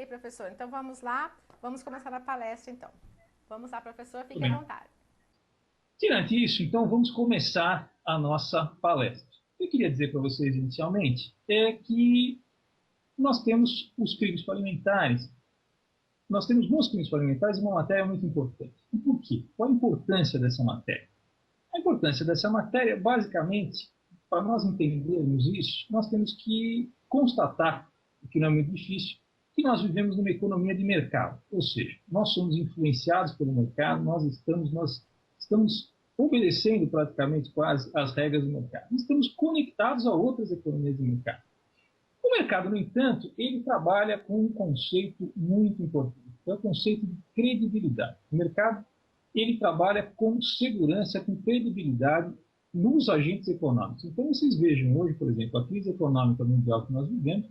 Ok, professor. Então vamos lá, vamos começar a palestra então. Vamos lá, professor, Tudo fique à bem. vontade. Tirante isso, então vamos começar a nossa palestra. O que eu queria dizer para vocês inicialmente é que nós temos os crimes alimentares, nós temos nos crimes alimentares uma matéria muito importante. E por quê? Qual a importância dessa matéria? A importância dessa matéria, basicamente, para nós entendermos isso, nós temos que constatar, o que não é muito difícil, que nós vivemos numa economia de mercado. Ou seja, nós somos influenciados pelo mercado, nós estamos obedecendo praticamente quase as regras do mercado. Estamos conectados a outras economias de mercado. O mercado, no entanto, ele trabalha com um conceito muito importante, que é o conceito de credibilidade. O mercado ele trabalha com segurança, com credibilidade nos agentes econômicos. Então, vocês vejam hoje, por exemplo, a crise econômica mundial que nós vivemos,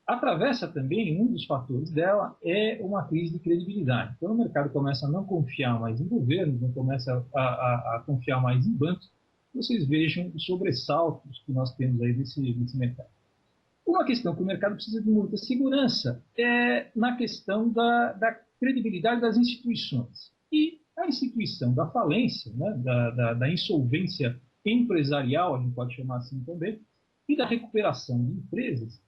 atravessa também, um dos fatores dela é uma crise de credibilidade. Então, o mercado começa a não confiar mais em governos, não começa a confiar mais em bancos. Vocês vejam os sobressaltos que nós temos aí desse mercado. Uma questão que o mercado precisa de muita segurança é na questão da credibilidade das instituições. E a instituição da falência, né, da insolvência empresarial, a gente pode chamar assim também, e da recuperação de empresas,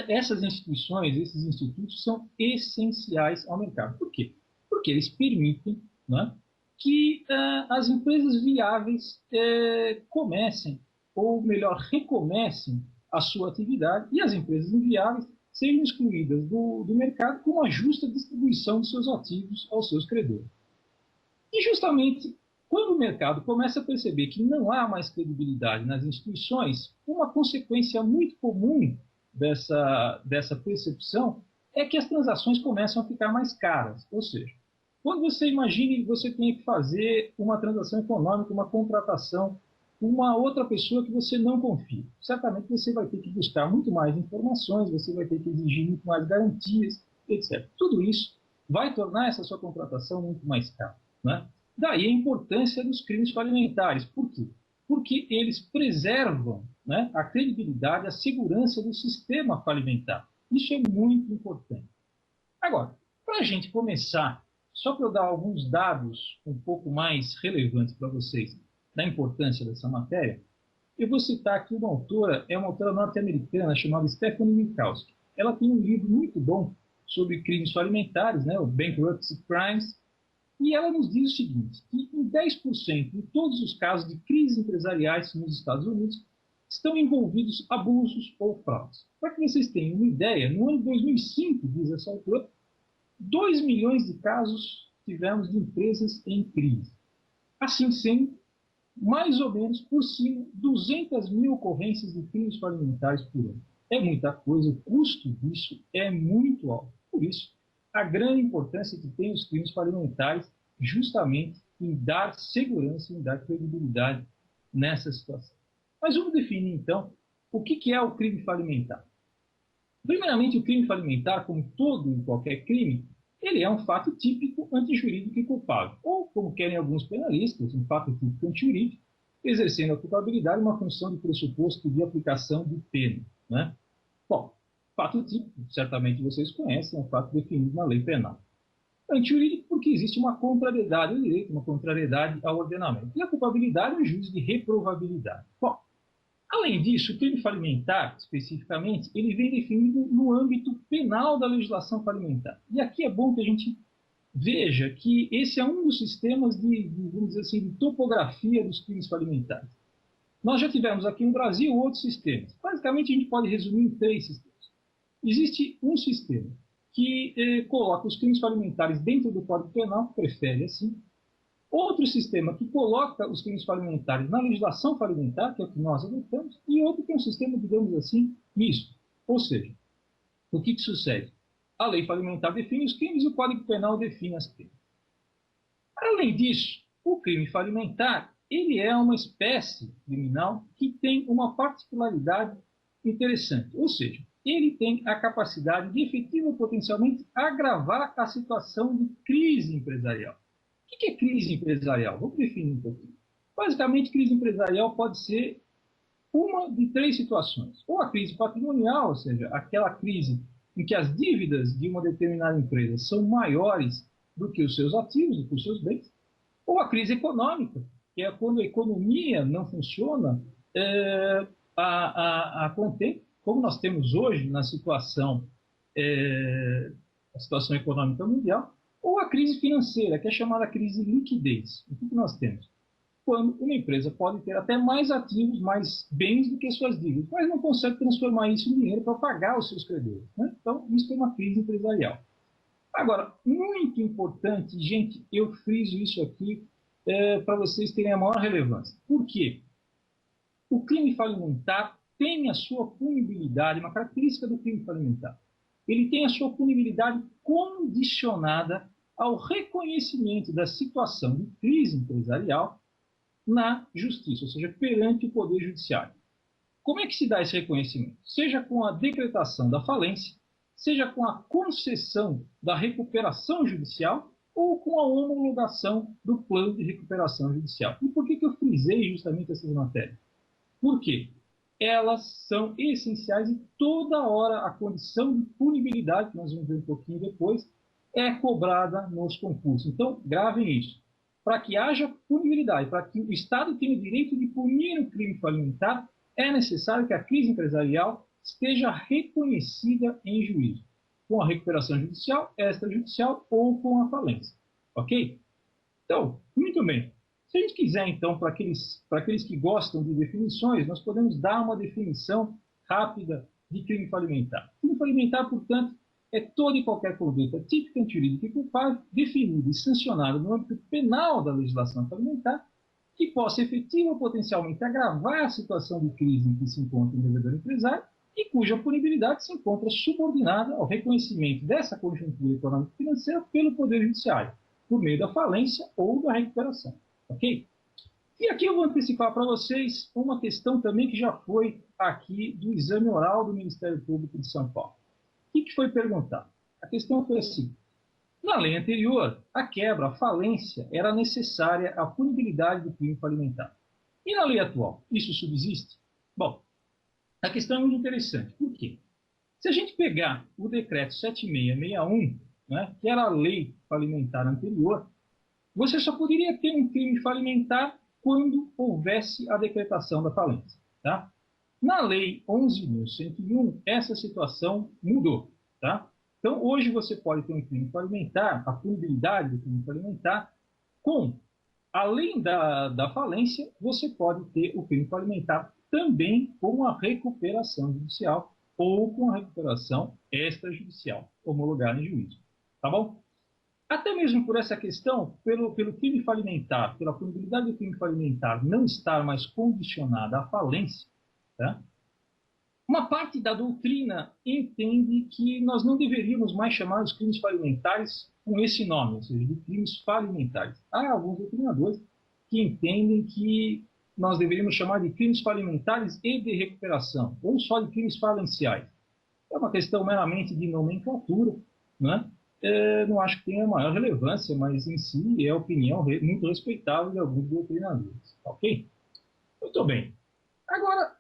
essas instituições, esses institutos são essenciais ao mercado. Por quê? Porque eles permitem, né, que as empresas viáveis comecem, ou melhor, recomecem a sua atividade e as empresas inviáveis sejam excluídas do mercado com uma justa distribuição de seus ativos aos seus credores. E justamente quando o mercado começa a perceber que não há mais credibilidade nas instituições, uma consequência muito comum dessa percepção é que as transações começam a ficar mais caras. Ou seja, quando você imagine que você tem que fazer uma transação econômica, uma contratação, uma outra pessoa que você não confia, certamente você vai ter que buscar muito mais informações, você vai ter que exigir muito mais garantias, etc. Tudo isso vai tornar essa sua contratação muito mais cara, né? Daí a importância dos crimes falimentares. Por quê? Porque eles preservam, né, a credibilidade, a segurança do sistema falimentar. Isso é muito importante. Agora, para a gente começar, só para eu dar alguns dados um pouco mais relevantes para vocês da importância dessa matéria, eu vou citar aqui uma autora, é uma autora norte-americana chamada Stephanie Minkowski. Ela tem um livro muito bom sobre crimes falimentares, né, o Bankruptcy Crimes, e ela nos diz o seguinte, que em 10% de todos os casos de crises empresariais nos Estados Unidos estão envolvidos abusos ou fraudes. Para que vocês tenham uma ideia, no ano de 2005, diz essa autora, 2 milhões de casos tivemos de empresas em crise. Assim sendo, mais ou menos por cima, 200 mil ocorrências de crimes falimentares por ano. É muita coisa, o custo disso é muito alto. Por isso, a grande importância que tem os crimes falimentares justamente em dar segurança, em dar credibilidade nessa situação. Mas vamos definir, então, o que é o crime falimentar. Primeiramente, o crime falimentar, como todo e qualquer crime, ele é um fato típico antijurídico e culpável, ou, como querem alguns penalistas, um fato típico antijurídico, exercendo a culpabilidade uma função de pressuposto de aplicação de pena, né? Bom, fato típico, certamente vocês conhecem, é um fato definido na lei penal. Antijurídico porque existe uma contrariedade ao direito, uma contrariedade ao ordenamento. E a culpabilidade é um juízo de reprovabilidade. Bom, além disso, o crime falimentar, especificamente, ele vem definido no âmbito penal da legislação falimentar. E aqui é bom que a gente veja que esse é um dos sistemas vamos dizer assim, de topografia dos crimes falimentares. Nós já tivemos aqui no Brasil outros sistemas. Basicamente, a gente pode resumir em 3 sistemas. Existe um sistema que coloca os crimes falimentares dentro do Código Penal, prefere assim. Outro sistema que coloca os crimes falimentares na legislação falimentar, que é o que nós adotamos, e outro que é um sistema, digamos assim, misto. Ou seja, o que sucede? A lei falimentar define os crimes e o Código Penal define as penas. Além disso, o crime falimentar ele é uma espécie criminal que tem uma particularidade interessante. Ou seja, ele tem a capacidade de efetiva ou potencialmente agravar a situação de crise empresarial. O que é crise empresarial? Vamos definir um pouquinho. Basicamente, crise empresarial pode ser uma de 3 situações. Ou a crise patrimonial, ou seja, aquela crise em que as dívidas de uma determinada empresa são maiores do que os seus ativos, do que os seus bens, ou a crise econômica, que é quando a economia não funciona a contento, como nós temos hoje na situação, a situação econômica mundial, ou a crise financeira, que é chamada crise de liquidez. O que nós temos? Quando uma empresa pode ter até mais ativos, mais bens do que suas dívidas, mas não consegue transformar isso em dinheiro para pagar os seus credores, né? Então, isso é uma crise empresarial. Agora, muito importante, gente, eu friso isso aqui para vocês terem a maior relevância. Por quê? O crime falimentar tem a sua punibilidade, uma característica do crime falimentar. Ele tem a sua punibilidade condicionada ao reconhecimento da situação de crise empresarial na justiça, ou seja, perante o Poder Judiciário. Como é que se dá esse reconhecimento? Seja com a decretação da falência, seja com a concessão da recuperação judicial ou com a homologação do plano de recuperação judicial. E por que eu frisei justamente essas matérias? Por quê? Elas são essenciais e toda hora a condição de punibilidade, que nós vamos ver um pouquinho depois, é cobrada nos concursos. Então, gravem isso. Para que haja punibilidade, para que o Estado tenha o direito de punir o crime falimentar, é necessário que a crise empresarial esteja reconhecida em juízo, com a recuperação judicial, extrajudicial ou com a falência. Ok? Então, muito bem. Se a gente quiser, então, para aqueles que gostam de definições, nós podemos dar uma definição rápida de crime falimentar. Crime falimentar, portanto, é toda e qualquer conduta típica, jurídica e culpável, definida e sancionada no âmbito penal da legislação falimentar, que possa efetiva ou potencialmente agravar a situação de crise em que se encontra o devedor empresário e cuja punibilidade se encontra subordinada ao reconhecimento dessa conjuntura econômica e financeira pelo Poder Judiciário, por meio da falência ou da recuperação. Ok? E aqui eu vou antecipar para vocês uma questão também que já foi aqui do exame oral do Ministério Público de São Paulo. O que foi perguntado? A questão foi assim: na lei anterior, a quebra, a falência, era necessária à punibilidade do crime falimentar. E na lei atual, isso subsiste? Bom, a questão é muito interessante. Por quê? Se a gente pegar o decreto 7661, né, que era a lei falimentar anterior, você só poderia ter um crime falimentar quando houvesse a decretação da falência. Tá? Na lei 11.101, essa situação mudou. Tá? Então, hoje você pode ter um crime falimentar, a punibilidade do crime falimentar, além da falência, você pode ter o crime falimentar também com a recuperação judicial ou com a recuperação extrajudicial, homologada em juízo. Tá bom? Até mesmo por essa questão, pelo crime falimentar, pela punibilidade do crime falimentar não estar mais condicionada à falência, tá? Uma parte da doutrina entende que nós não deveríamos mais chamar os crimes falimentares com esse nome, ou seja, de crimes falimentares. Há alguns doutrinadores que entendem que nós deveríamos chamar de crimes falimentares e de recuperação, ou só de crimes falenciais. É uma questão meramente de nomenclatura, né? Não acho que tenha maior relevância, mas em si é a opinião muito respeitável de alguns doutrinadores. Ok? Muito bem. Agora,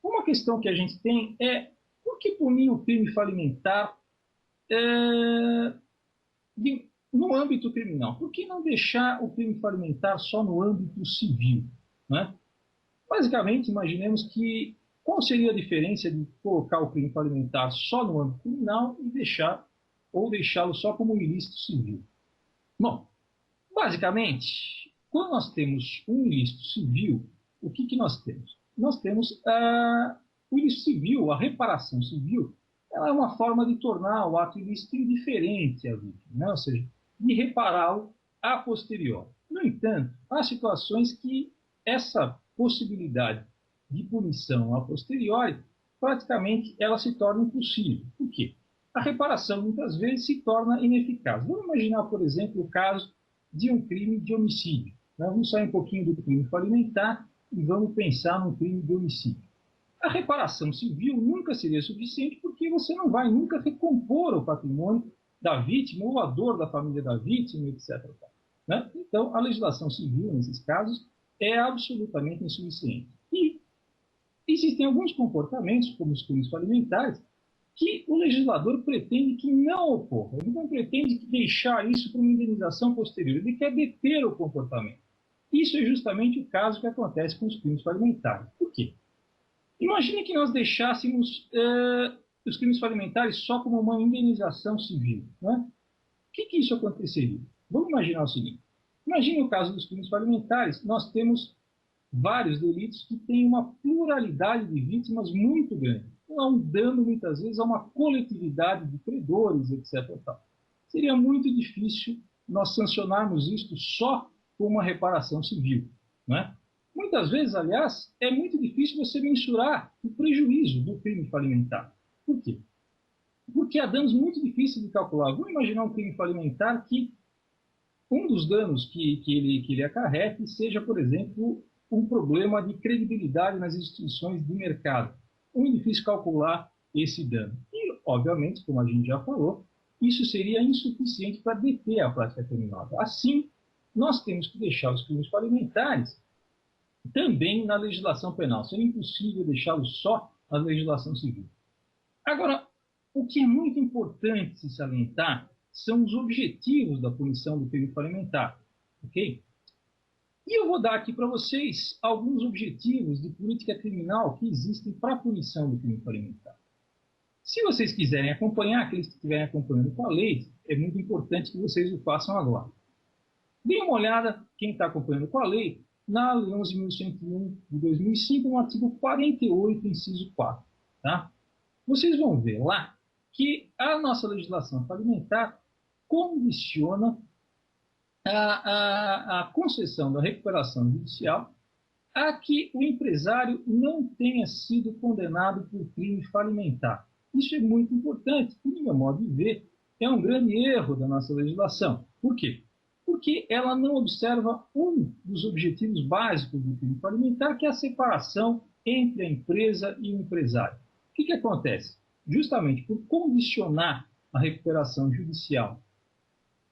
uma questão que a gente tem é por que punir o crime falimentar no âmbito criminal? Por que não deixar o crime falimentar só no âmbito civil? Né? Basicamente, imaginemos que qual seria a diferença de colocar o crime falimentar só no âmbito criminal e deixá-lo só como um ilícito civil? Bom, basicamente, quando nós temos um ilícito civil, o que nós temos? Nós temos o ilícito civil, a reparação civil, ela é uma forma de tornar o ato ilícito indiferente à vítima, né? Ou seja, de repará-lo a posteriori. No entanto, há situações que essa possibilidade de punição a posteriori, praticamente ela se torna impossível. Por quê? A reparação muitas vezes se torna ineficaz. Vamos imaginar, por exemplo, o caso de um crime de homicídio. Vamos sair um pouquinho do crime falimentar e vamos pensar num crime de homicídio. A reparação civil nunca seria suficiente porque você não vai nunca recompor o patrimônio da vítima ou a dor da família da vítima, etc. Né? Então, a legislação civil, nesses casos, é absolutamente insuficiente. E existem alguns comportamentos, como os crimes falimentares, que o legislador pretende que não ocorra. Ele não pretende deixar isso para uma indenização posterior. Ele quer deter o comportamento. Isso é justamente o caso que acontece com os crimes falimentares. Por quê? Imagine que nós deixássemos os crimes falimentares só como uma indenização civil. Né? O que isso aconteceria? Vamos imaginar o seguinte. Imagine o caso dos crimes falimentares. Nós temos vários delitos que têm uma pluralidade de vítimas muito grande. Há um dano, muitas vezes, a uma coletividade de credores, etc. Seria muito difícil nós sancionarmos isto só com uma reparação civil. Né? Muitas vezes, aliás, é muito difícil você mensurar o prejuízo do crime falimentar. Por quê? Porque há danos muito difíceis de calcular. Vamos imaginar um crime falimentar que um dos danos que ele acarrete seja, por exemplo, um problema de credibilidade nas instituições de mercado. Muito difícil calcular esse dano. E, obviamente, como a gente já falou, isso seria insuficiente para deter a prática criminosa. Assim, nós temos que deixar os crimes falimentares também na legislação penal. Seria impossível deixá-los só na legislação civil. Agora, o que é muito importante se salientar são os objetivos da punição do crime falimentar. Ok? E eu vou dar aqui para vocês alguns objetivos de política criminal que existem para a punição do crime falimentar. Se vocês quiserem acompanhar, aqueles que estiverem acompanhando com a lei, é muito importante que vocês o façam agora. Deem uma olhada, quem está acompanhando com a lei, na Lei 11.101 de 2005, no artigo 48, inciso 4. Tá? Vocês vão ver lá que a nossa legislação falimentar condiciona a concessão da recuperação judicial a que o empresário não tenha sido condenado por crime falimentar. Isso é muito importante, e, no meu modo de ver, é um grande erro da nossa legislação. Por quê? Porque ela não observa um dos objetivos básicos do crime falimentar, que é a separação entre a empresa e o empresário. O que acontece? Justamente por condicionar a recuperação judicial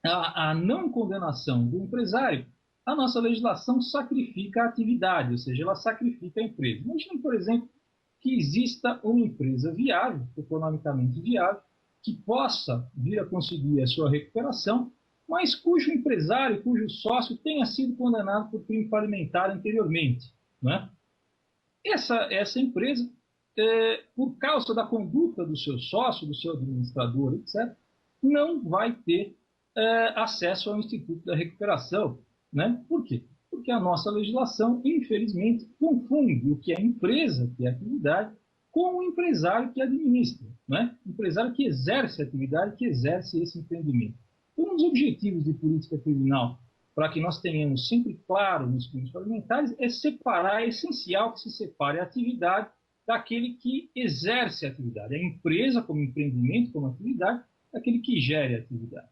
à não condenação do empresário, a nossa legislação sacrifica a atividade, ou seja, ela sacrifica a empresa. Imagine, por exemplo, que exista uma empresa viável, economicamente viável, que possa vir a conseguir a sua recuperação, mas cujo empresário, cujo sócio tenha sido condenado por crime falimentar anteriormente. Né? Essa empresa, por causa da conduta do seu sócio, do seu administrador, etc., não vai ter acesso ao Instituto da Recuperação. Né? Por quê? Porque a nossa legislação, infelizmente, confunde o que é empresa, que é atividade, com o empresário que administra. Né? O empresário que exerce a atividade, que exerce esse empreendimento. Um dos objetivos de política criminal, para que nós tenhamos sempre claro nos crimes falimentares, é separar, é essencial que se separe a atividade daquele que exerce a atividade. A empresa como empreendimento, como atividade, daquele que gere a atividade.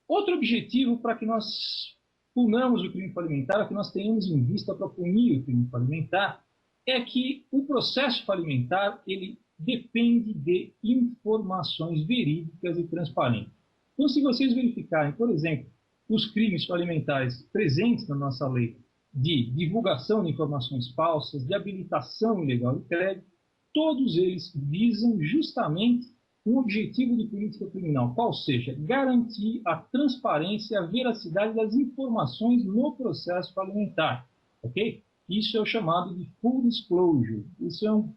Outro objetivo para que nós punamos o crime falimentar, que nós tenhamos em vista para punir o crime falimentar, é que o processo falimentar ele depende de informações verídicas e transparentes. Então, se vocês verificarem, por exemplo, os crimes falimentares presentes na nossa lei de divulgação de informações falsas, de habilitação ilegal de crédito, todos eles visam justamente um objetivo de política criminal, qual seja, garantir a transparência e a veracidade das informações no processo falimentar. Ok? Isso é o chamado de full disclosure. Isso é um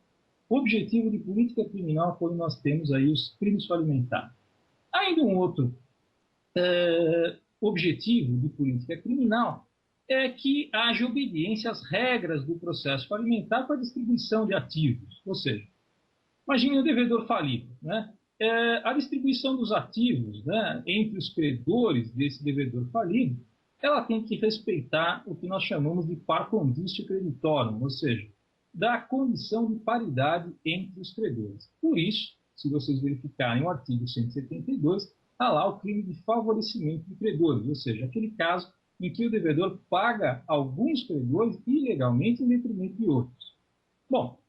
objetivo de política criminal quando nós temos aí os crimes falimentares. Ainda um outro objetivo de política criminal é que haja obediência às regras do processo falimentar para a distribuição de ativos. Ou seja, imagine o devedor falido. Né? A distribuição dos ativos, né, entre os credores desse devedor falido, ela tem que respeitar o que nós chamamos de par condicio creditorum, ou seja, da condição de paridade entre os credores. Por isso, se vocês verificarem o artigo 172, há lá o crime de favorecimento de credores, ou seja, aquele caso em que o devedor paga alguns credores ilegalmente em detrimento de outros. Bom,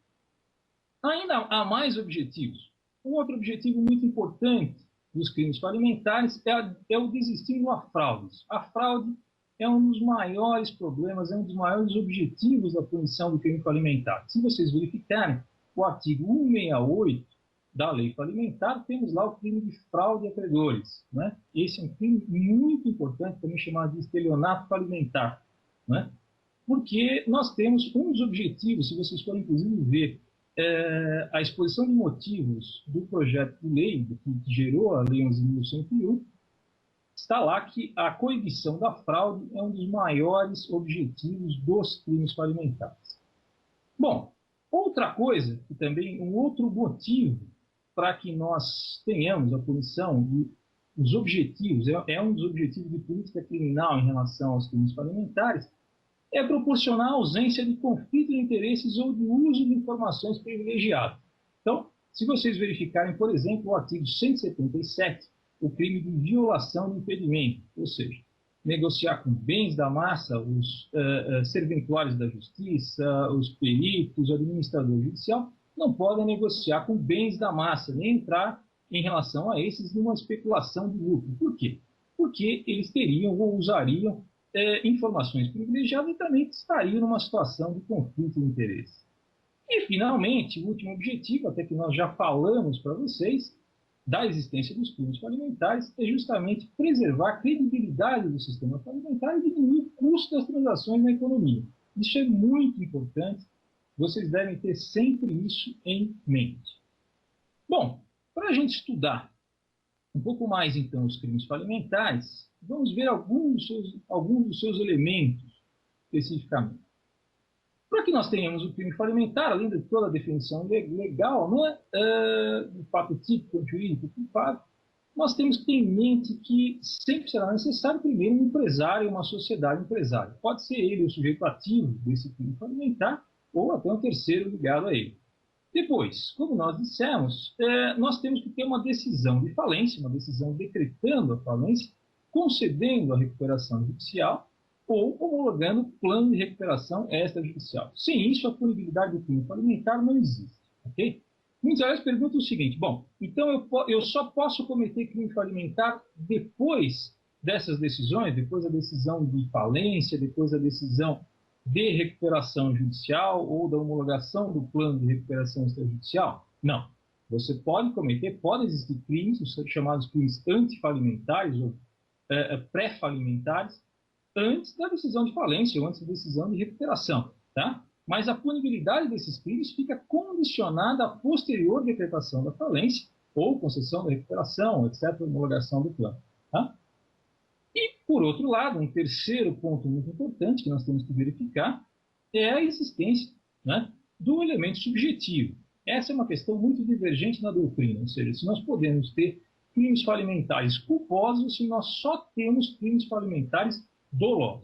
ainda há mais objetivos. Um outro objetivo muito importante dos crimes falimentares é o desestímulo a fraudes. A fraude é um dos maiores problemas, é um dos maiores objetivos da punição do crime falimentar. Se vocês verificarem, o artigo 168 da lei falimentar, temos lá o crime de fraude a credores. Né? Esse é um crime muito importante, também chamado de estelionato falimentar. Né? Porque nós temos um dos objetivos, se vocês forem inclusive ver a exposição de motivos do projeto de lei que gerou a Lei 11.101, está lá que a coibição da fraude é um dos maiores objetivos dos crimes falimentares. Bom, outra coisa, que também um outro motivo para que nós tenhamos a punição dos objetivos, é um dos objetivos de política criminal em relação aos crimes falimentares, é proporcionar a ausência de conflito de interesses ou de uso de informações privilegiadas. Então, se vocês verificarem, por exemplo, o artigo 177, o crime de violação de impedimento, ou seja, negociar com bens da massa os serventuários da justiça, os peritos, o administrador judicial, não podem negociar com bens da massa, nem entrar em relação a esses numa especulação de lucro. Por quê? Porque eles teriam ou usariam informações privilegiadas e também estariam numa situação de conflito de interesse. E, finalmente, o último objetivo, até que nós já falamos para vocês, da existência dos crimes falimentares, é justamente preservar a credibilidade do sistema falimentar e diminuir o custo das transações na economia. Isso é muito importante, vocês devem ter sempre isso em mente. Bom, para a gente estudar um pouco mais, então, os crimes falimentares, vamos ver alguns dos seus elementos, especificamente. Para que nós tenhamos o crime falimentar, além de toda a definição legal, do fato típico, jurídico, culpável, nós temos que ter em mente que sempre será necessário, primeiro, um empresário, uma sociedade empresária. Pode ser ele o sujeito ativo desse crime falimentar, ou até um terceiro ligado a ele. Depois, como nós dissemos, nós temos que ter uma decisão de falência, uma decisão decretando a falência, concedendo a recuperação judicial ou homologando o plano de recuperação extrajudicial. Sem isso, a punibilidade do crime falimentar não existe. Okay? Muitas vezes perguntam o seguinte, bom, então eu só posso cometer crime falimentar depois dessas decisões, depois da decisão de falência, depois da decisão de recuperação judicial ou da homologação do plano de recuperação extrajudicial? Não. Você pode existir crimes, os chamados crimes antifalimentares ou pré-falimentares, antes da decisão de falência ou antes da decisão de recuperação. Tá? Mas a punibilidade desses crimes fica condicionada à posterior decretação da falência ou concessão da recuperação, etc., homologação do plano. Tá? E, por outro lado, um terceiro ponto muito importante que nós temos que verificar é a existência, né, do elemento subjetivo. Essa é uma questão muito divergente na doutrina, ou seja, se nós podemos ter crimes falimentares culposos ou se nós só temos crimes falimentares dolosos.